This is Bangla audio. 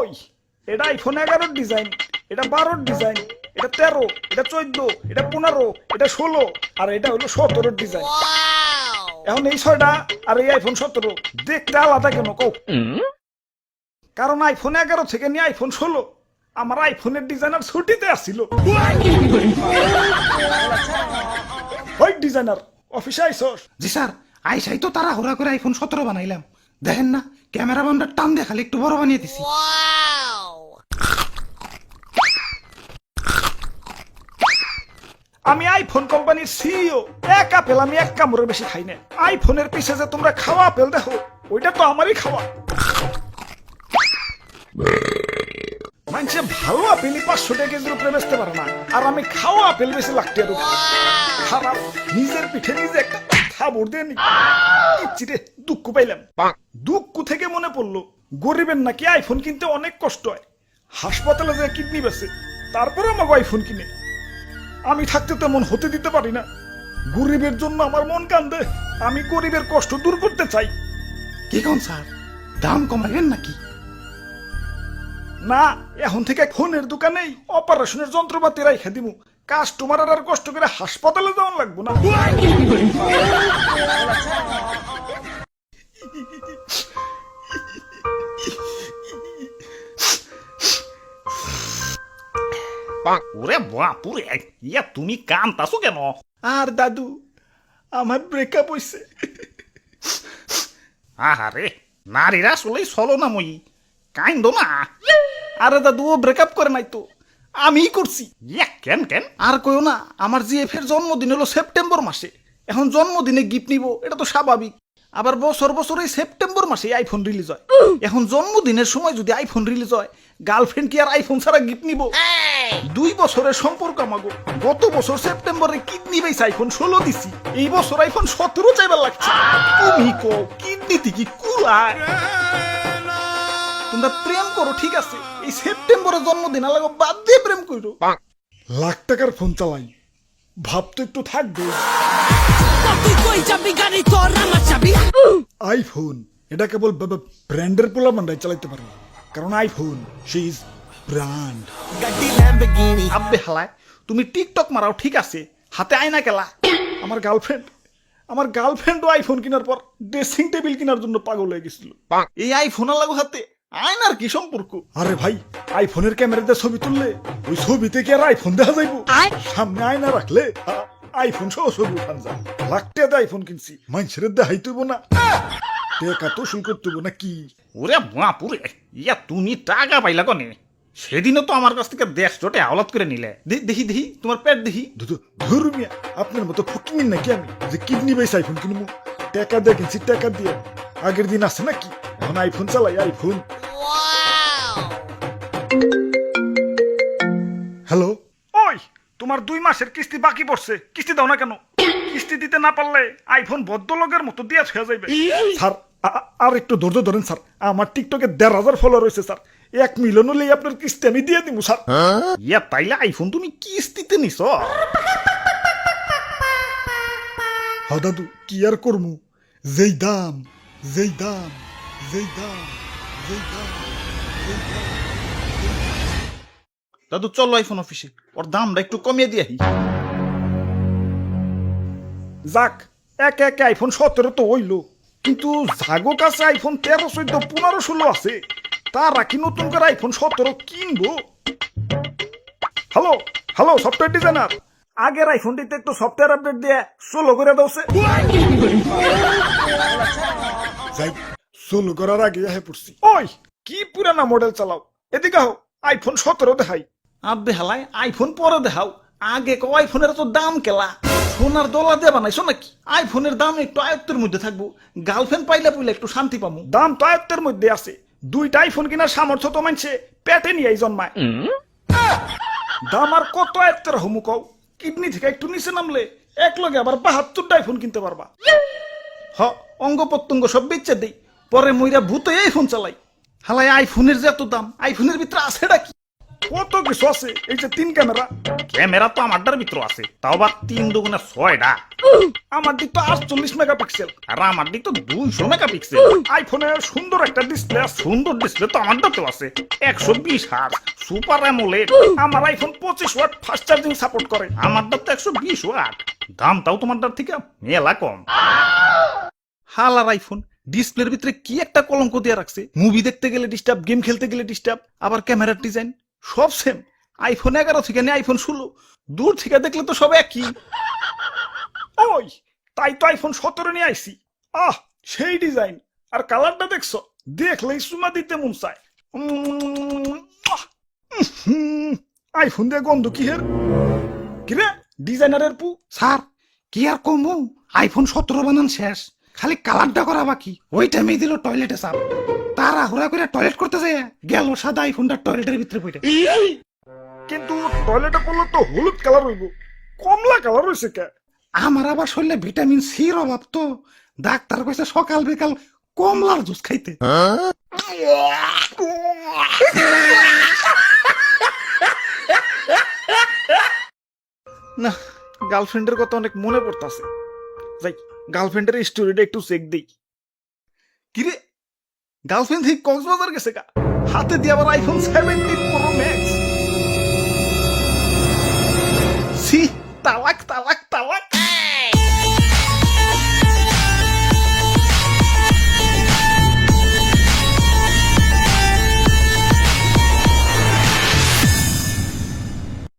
ওই এটা আইফোন 11 ডিজাইন, এটা 12 ডিজাইন, এটা 13, এটা 14, এটা 15, এটা 16 আর এটা হলো 17 ডিজাইন। এখন এই 6টা আর এই আইফোন 17 দেখতে আলাদা কেন কও? কারণ আইফোন 11 থেকে নিয়ে আইফোন 16 আমার আইফোনের ডিজাইনার ছুটিতে আসছিল। ওই ডিজাইনার অফিসে আইছস? জি স্যার, আইসাই তো তারা হুড়া করে আইফোন 17 বানাইলাম। দেখেন না ক্যামেরাম্যানটা টান দিয়ে খালি একটু বড় বানিয়ে দিছি। আমি আইফোন কোম্পানির সিইও, এক আপেল আমি এক কামড়ের বেশি খাই না। আইফোনের পিছে যে তোমরা খাওয়া আপেল দেখো ওইটা তো আমারই খাওয়া। মানুষে ভালো আপেলই 500 টাকা কেজির উপরে বেচতে পারে না, আর আমি খাওয়া আপেল বেশি লাগতে আর খারাপ। নিজের পিঠে নিজে একটা থাবড় দিয়ে রে দুঃখ পাইলাম। দুঃখ থেকে মনে পড়লো গরিবের নাকি আইফোন কিনতে অনেক কষ্ট হয়। হাসপাতালে যে কিডনি বেচে তারপরে আমাকে আইফোন কিনে। আমি থাকতে তেমন হতে দিতে পারি না। গরিবের জন্য আমার মন কান্দে। আমি গরিবের কষ্ট দূর করতে চাই। কি কোন স্যার, দাম কমাবেন নাকি? না, এখন থেকে ফোনের দোকানেই অপারেশনের যন্ত্রপাতি রাইখা দিমু। কাস্টমার আর কষ্ট করে হাসপাতালে যাওয়ান লাগবো না। ওরে বাপুরে, ইয়া তুমি কান্তাছো কেন? আর দাদু, আমার ব্রেকআপ হইছে। আহারে, নারীরা আসলেই চলো না মই, কাইন্দ না। আরে দাদু, ও ব্রেকআপ করে নাই তো, আমিই করছি। ইয়া কেন কেন? আর কইও না, আমার জিএফের জন্মদিন হলো সেপ্টেম্বর মাসে। এখন জন্মদিনে গিফট নিব, এটা তো স্বাভাবিক। আবার বছর বছর এই সেপ্টেম্বর মাসে আইফোন রিলিজ হয়। এখন জন্মদিনের সময় যদি আইফোন রিলিজ হয়, গার্লফ্রেন্ড কি আর আইফোন ছাড়া গিফট নিব? 2 বছরের সম্পর্ক আমাগো। গত বছর সেপ্টেম্বরে কিডনি বেস আইফোন 16 দিছি, এই বছর আইফোন 17 চাইবার লাগছে। তুমি কো কিডনিতে কি কুলায়? তোমরা প্রেম করো ঠিক আছে, এই সেপ্টেম্বরে জন্মদিন আলাগো বাদ দিয়ে প্রেম করো। লাখ টাকার ফোন চালাই, ভাব তো একটু থাকবে। আইফোন এটা কেবল ব্র্যান্ডের পোলাপানরাই চালাইতে পারে, কারণ আইফোন সে ইজ ব্র্যান্ড। আব্বে হালায়, তুমি টিকটক মারাও ঠিক আছে, হাতে আয়না কেলা। আমার গার্লফ্রেন্ডও আইফোন কেনার পর ড্রেসিং টেবিল কেনার জন্য পাগল হয়ে গেছিল। এই আইফোন লাগো হাতে আয়নার কি সম্পর্ক? আরে ভাই, আইফোনের ক্যামেরাতে ছবি তুললে ওই ছবিতে কি আর আইফোন দেখা যাইবো? সামনে আয়না রাখলে আইফোন সহ ছবি উঠান যায়। লাখ টাকা আইফোন কিনছি, মানুষের দেখাই তুইব না, টাকা তো শুরু করতে না কি? ওরে বাপুরে, ইয়া তুমি টাকা পাইলা কনে? সেদিনও তো আমার কাছ থেকে 150 টাকা আওলাদ করে নিলে। দেখি তোমার পেট দেখি। ধর্মিয়া আপনার মতো ফকিং নাকি আমি যে কিডনি বেস আইফোন কিনবো? টাকা দিয়ে কিনছি, টাকা দিয়ে। আগের দিন আছে নাকি? এখন আইফোন চালাই, আইফোন। হ্যালো, ওই তোমার 2 মাসের কিস্তি বাকি পড়ছে, কিস্তি দাও না কেন? কিস্তি দিতে না পারলে আইফোন ভদ্রলোকের মতো দিয়া ছুঁয়া যাইবে। স্যার আর একটু ধৈর্য ধরেন স্যার, আমার টিকটকে 1,500 ফলোয়ার রয়েছে স্যার। 1 মিলিয়ন হলেই আপনার কিস্তি আমি দিয়ে দিব স্যার। ইয়া তাইলে আইফোন তুমি কিস্তিতে নিছ? হ্যাঁ দাদু, কি আর করমু? যেই দাম। দাদু চলো আইফোন অফিসে, ওর দামটা একটু কমিয়ে দিয়ে। যাক, একে আইফোন 17 তো হইলো, কিন্তু জাগো কাছে আইফোন 13, 14, 15, 16 আছে। তারা কি নতুন করে আইফোন 17 কিনবো? হ্যালো সফটওয়্যার ডিজাইনার, আগের আইফোনটিতে একটু সফটওয়্যার আপডেট দিয়ে 16 করে দাওছে। যাই 16 করার আগে পড়ছি। ওই কি পুরানা মডেল চালাও, এদিকে হও, আইফোন 17 দেখাই। আব্বে হালাই, আইফোন পরে দেখাও, আগে কো আইফোনের তো দাম কেলা। সোনার দলা দিয়ে বানাইছো নাকি? আইফোনের দাম একটু আয়ত্তের মধ্যে থাকবো, গার্লফ্রেন্ড পাইলে একটু শান্তি পামু। দাম তো আয়ত্তের মধ্যে আছে, 2টা আইফোন কেনার সামর্থ্য তো মানছে পেটে নিয়ে জন্মায়। দাম আর কত আয়ত্তের হমু কও? কিডনি থেকে একটু নিচে নামলে এক লগে আবার 72টা আইফোন কিনতে পারবা। অঙ্গ প্রত্যঙ্গ সব বেচে দেই, পরে মইরা ভূতে আইফোন চালাই। হালাই আইফোনের যে এত দাম, আইফোনের ভিতরে আছেটা কি? কত কিছু আছে, এই যে 3 ক্যামেরা, ক্যামেরা তো আমারটার ভিতর আছে, তাও বা 3 দুগুণে 6টা। আমার দিক তো 48 মেগাপিক্সেল, আর আমার দিক তো 200 মেগাপিক্সেল। আইফোনে সুন্দর একটা ডিসপ্লে আছে। সুন্দর ডিসপ্লে তো আমারটাতেও আছে, 120 হার্জ সুপার অ্যামোলেড। আমার iPhone 25 watt fast charging support করে। আমারটা তো 120 ওয়াট, দামটাও তোমারটার থেকে মেলা কম। হালার আইফোন ডিসপ্লের ভিতরে কি একটা কলঙ্ক দিয়ে রাখছে, মুভি দেখতে গেলে ডিস্টার্ব, গেম খেলতে গেলে ডিস্টার্ব, আবার ক্যামেরার ডিজাইন সব সেম। আইফোন 11 থেকে নিয়ে আইফোন 16, দূর থেকে দেখলে তো সব একই। ওই তাই তো আইফোন 17 নিয়ে আইছি। আহ সেই ডিজাইন আর কালারটা দেখছো, দেখলেই সুমা দিতে মন চায়। আইফোন দিয়ে গন্ধ কি হের, কিরে ডিজাইনারের পু। স্যার কি আর কমু, আইফোন 17 বানান শেষ, খালি কালারটা করা বাকি। ওই টাইমে দিল টয়লেটে চাপ, তারা হুরা করে টয়লেট করতে যায়, গেল সাদা আইফোনটা টয়লেটের ভিতরে পড়ে। কিন্তু টয়লেটে পড়লে তো হলুদ কালার হইব, কমলা কালার হইছে কে? আমার আবার শরীরে ভিটামিন সির অভাব তো, ডাক্তার কইছে সকাল বিকাল কমলার জুস খাইতে। না, গার্লফ্রেন্ডের কথা অনেক মনে পড়তাছে, যাই গার্লফ্রেন্ডের স্টোরিটা একটু চেক দেই। কিরে গার্লফ্রেন্ড থেকে কক্সবাজার গেছে গা, হাতে দিয়ে আবার আইফোন 17 প্রো